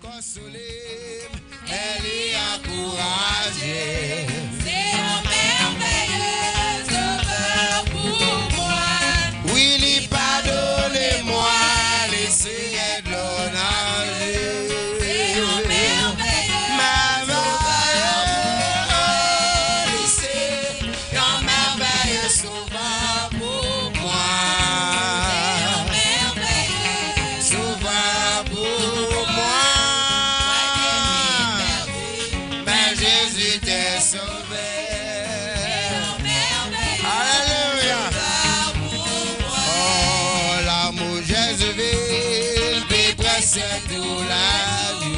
consolée, elle est encouragée. C'est un merveilleux sauveur pour moi. Oui, il pardonne-moi, laissez de l'honoré. C'est un merveilleux sauveur pour moi. Sauveur pour moi. Mais Jésus t'est sauvé. Alléluia. Oh, l'amour Jésus vil, puis presque tout la vie.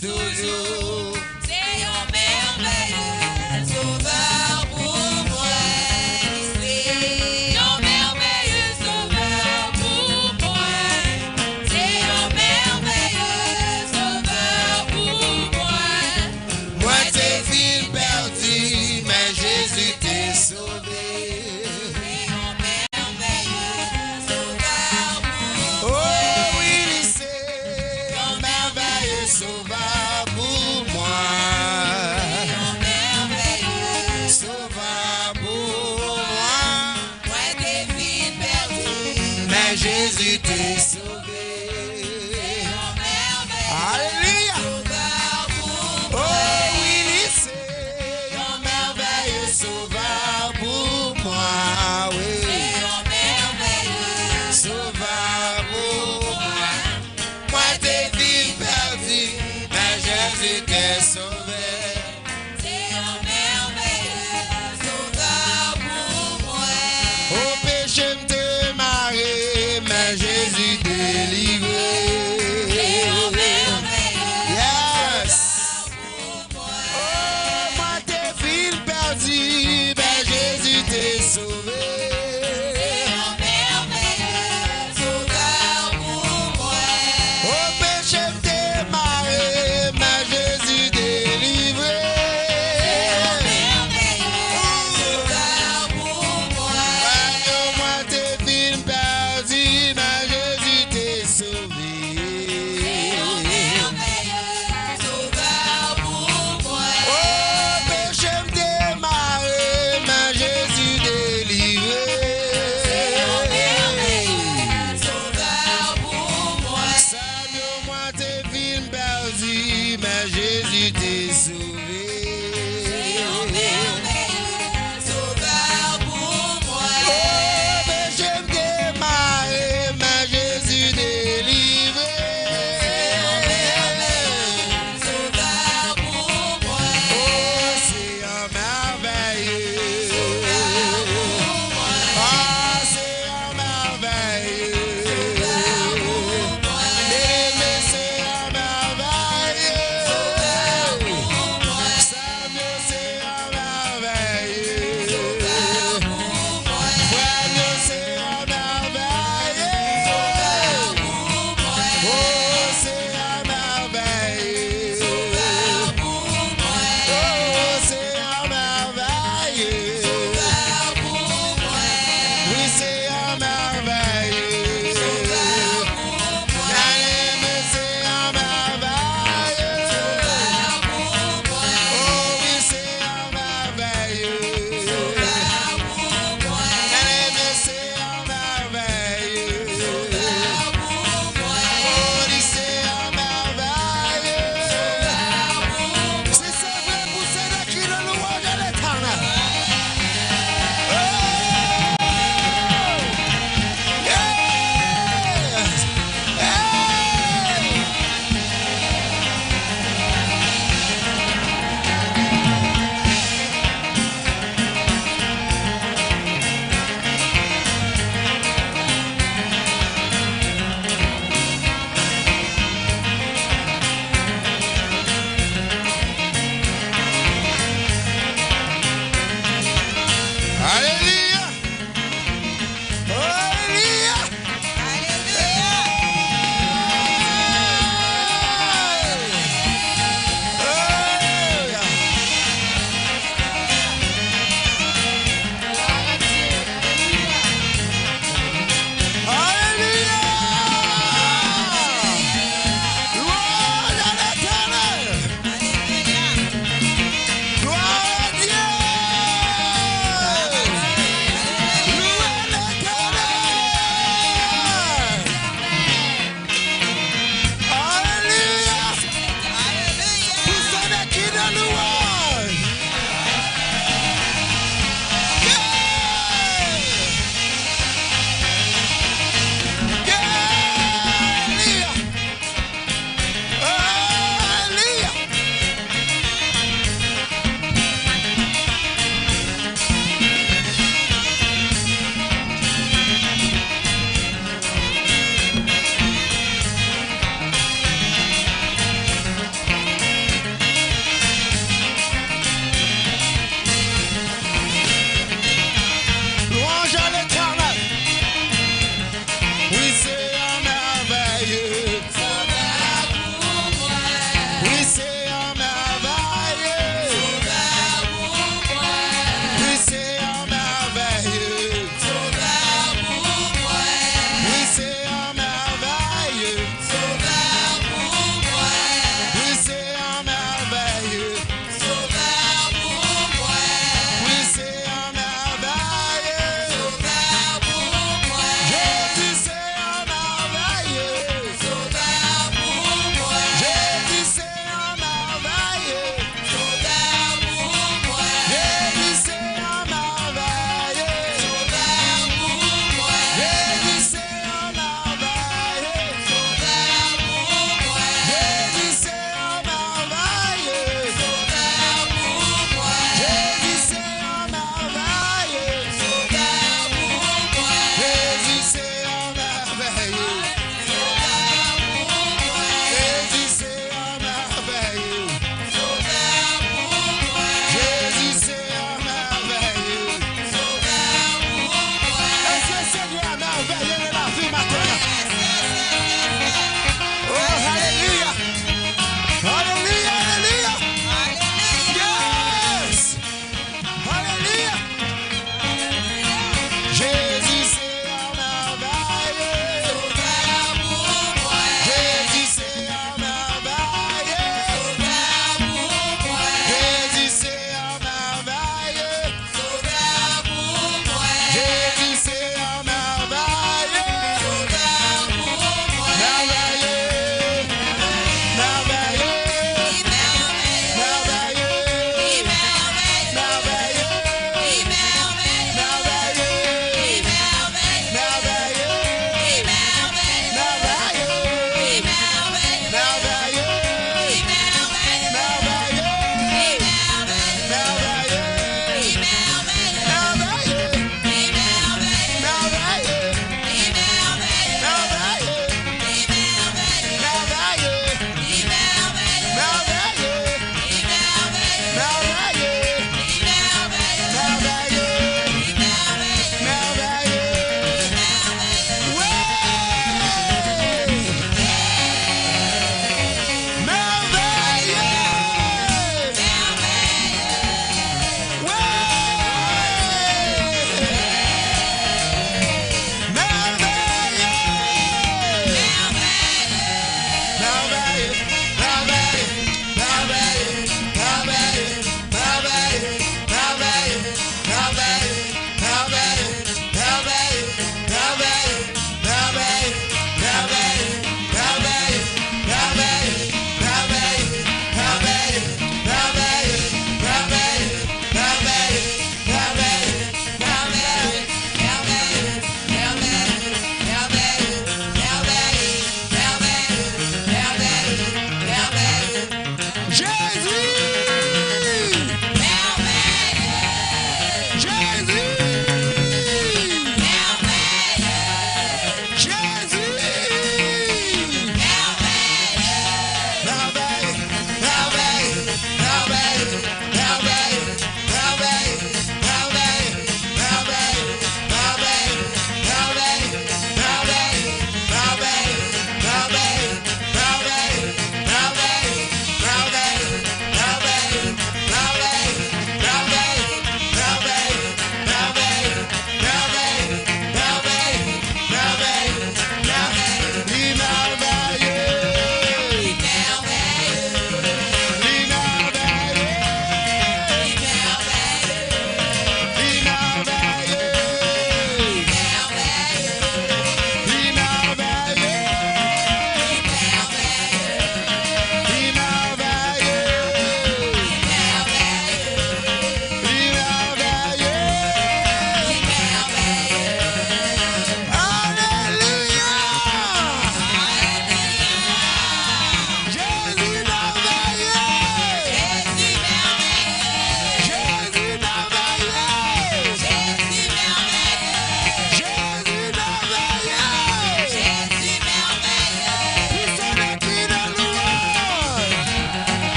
Toujours. C'est un merveilleux sauveur pour moi. C'est un merveilleux sauveur pour moi. C'est un merveilleux sauveur pour moi. Moi t'es ville perdue, mais Jésus t'est sauvé. C'est un merveilleux sauveur pour moi. Oh oui, c'est un merveilleux sauveur. Jésus t'est sauvé. Alléluia. Oh oui, c'est un merveilleux sauveur pour moi. Oui. C'est un merveilleux sauveur pour moi. Moi t'es ville perdue, mais Jésus t'est sauvé. C'est un merveilleux sauveur pour moi. Au péché m'te marié, mais Jésus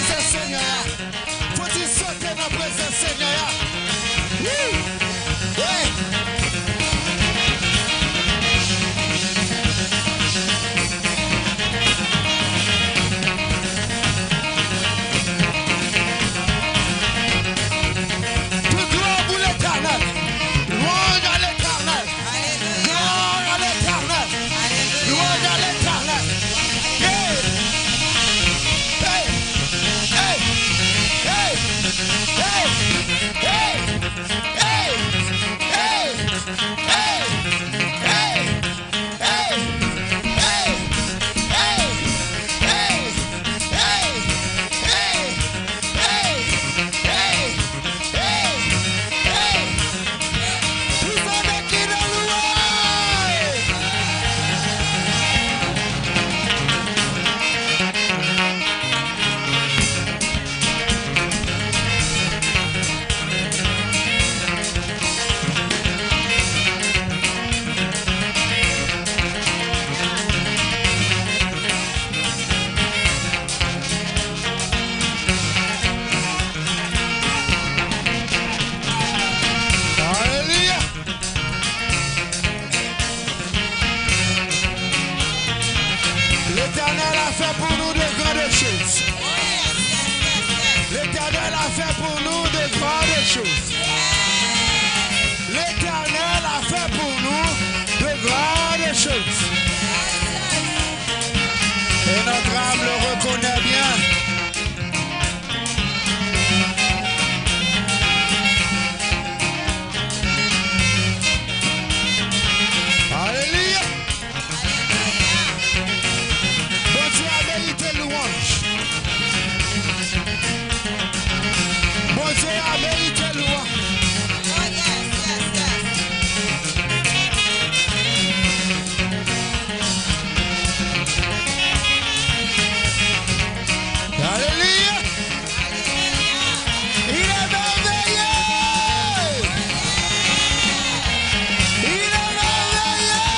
présence Seigneur. Faut-il sauter dans la présence Seigneur? Oui. Ouais. L'Éternel a fait pour nous de grandes choses. L'Éternel a fait pour nous de grandes choses. L'Éternel a fait pour nous de grandes choses. Et notre âme le reconnaît bien. Alléluia. Bon Dieu a mérité louange. Bon Dieu a mérité louange. Alléluia. Il est merveilleux. Il est merveilleux.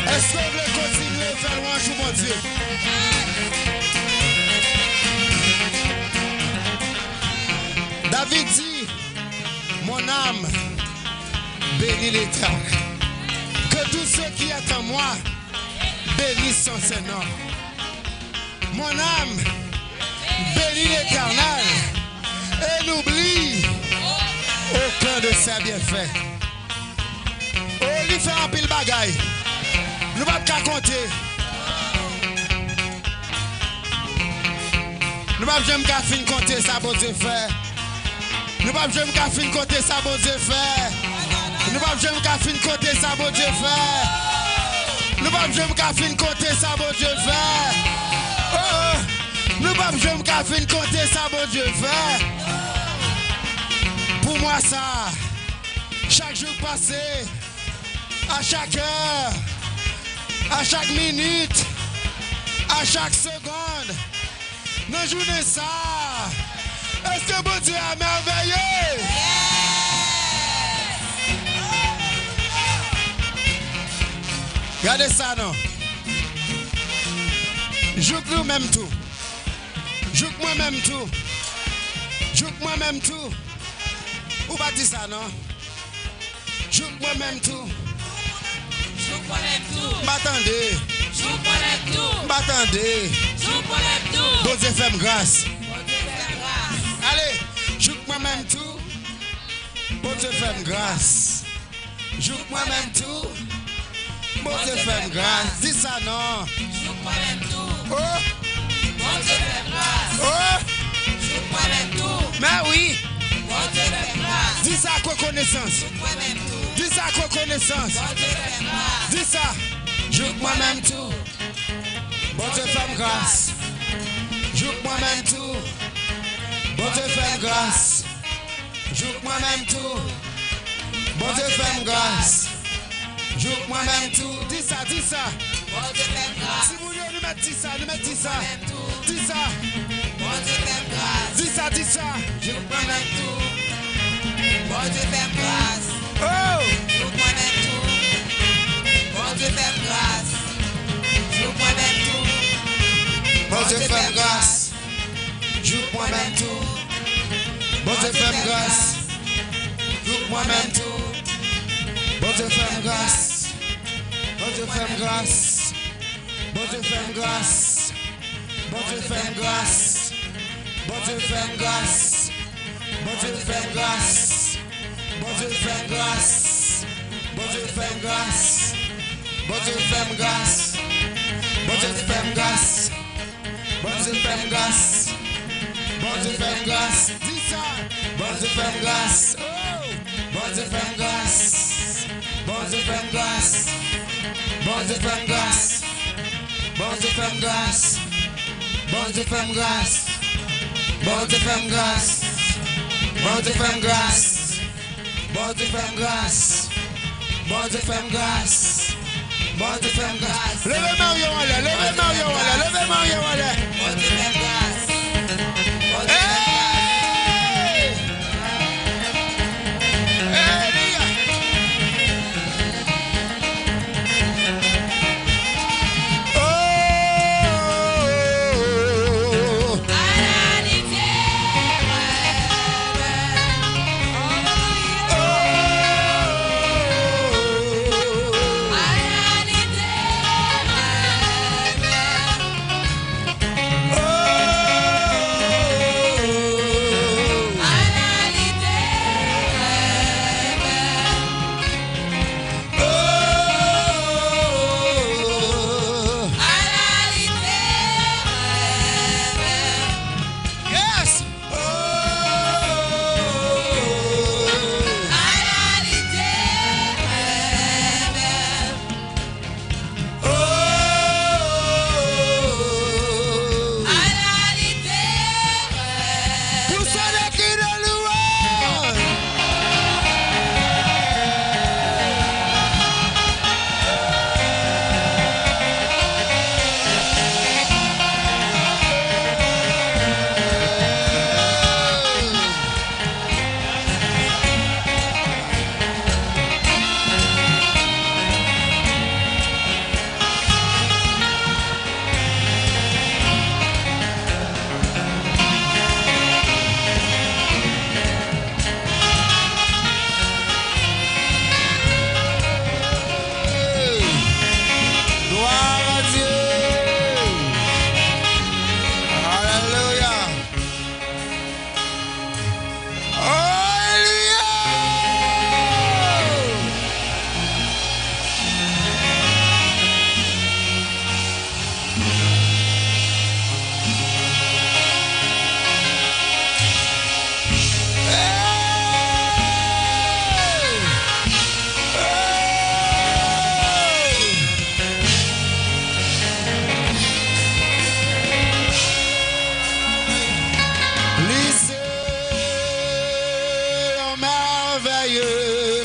Est-ce qu'on veut continuer à faire louange pour mon Dieu? David dit, mon âme bénit l'Éternel. Que tous ceux qui est en moi bénissent son Seigneur. Mon âme bénit l'Éternel et n'oublie aucun de ses bienfaits. Oh, lui fait un pile bagaille. Nous ne pouvons pas compter. Nous ne pouvons pas finir compter ça, bon Dieu fait. Nous ne pouvons pas finir compter ça, bon Dieu fait. Nous ne pouvons pas finir compter ça, bon Dieu fait. Nous ne pouvons pas finir compter ça, bon Dieu fait. Oh, nous ne pouvons pas finir compter ça, bon Dieu fait. Pour moi, ça, chaque jour passé, à chaque heure, à chaque minute, à chaque seconde, dans la journée ça, est-ce que bon Dieu est merveilleux? Regardez ça, non? Joue que nous-mêmes tout. Joue que moi-même tout. Joue que moi-même tout. Ou pas dire ça, non? Joue que moi-même tout. M'attendez. M'attendez. Bon Dieu fait grâce. Allez, joue que moi-même tout. Bon Dieu fait grâce. Joue que moi-même tout. Bon Dieu fait grâce. Dis ça non. Oh. Oh. Mais oui. Dis ça à reconnaissance. Dis ça à reconnaissance. Dis ça. Joue que moi-même tout. Bon Dieu fait grâce. Joue que moi-même tout. Bon Dieu fait grâce. Joue que moi-même tout. Bon Dieu fait grâce. Joue que moi-même tout. Dis ça, dis ça. Si vous voulez nous mettre 10 ça, nous mettre 10 ça. Dis ça. Dis ça, dis ça. Joue que moi-même tout. Bon Dieu fait grâce. Dieu fait grâce. Joue moi-même tout. Bon Dieu fait grâce. Joue moi-même tout. Bon Dieu fait grâce. Bon Dieu fait grâce. Bon Dieu fait grâce. Bon Dieu fait grâce. Bon Dieu fait grâce. Bon Dieu fait grâce. Bon Dieu fait grâce. Bon Dieu fait grâce. Bon Dieu fait grâce. Bon Dieu fait grâce. Bon Dieu fait grâce. Bon Dieu fait grâce. Dis ça. Bon Dieu fait grâce. Bon Dieu fait grâce. Bon Dieu fait grâce. Bon Dieu fait grâce. Bon Dieu fait grâce. Bon Dieu fait grâce. Bon Dieu fait grâce. Bon Dieu fait grâce. Bon Dieu fait grâce. Bon Dieu fait grâce. Bon Dieu fait grâce. Levez Mario là, levez Mario là, levez Mario là. Bon Dieu fait grâce. Bon Dieu fait grâce.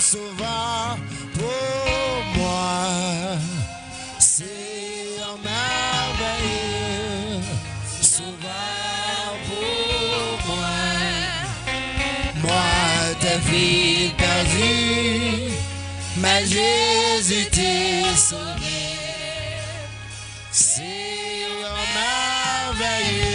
Sauveur pour moi, c'est un merveilleux sauveur pour moi. Moi, tes filles perdues, mais Jésus t'a sauvé. C'est un merveilleux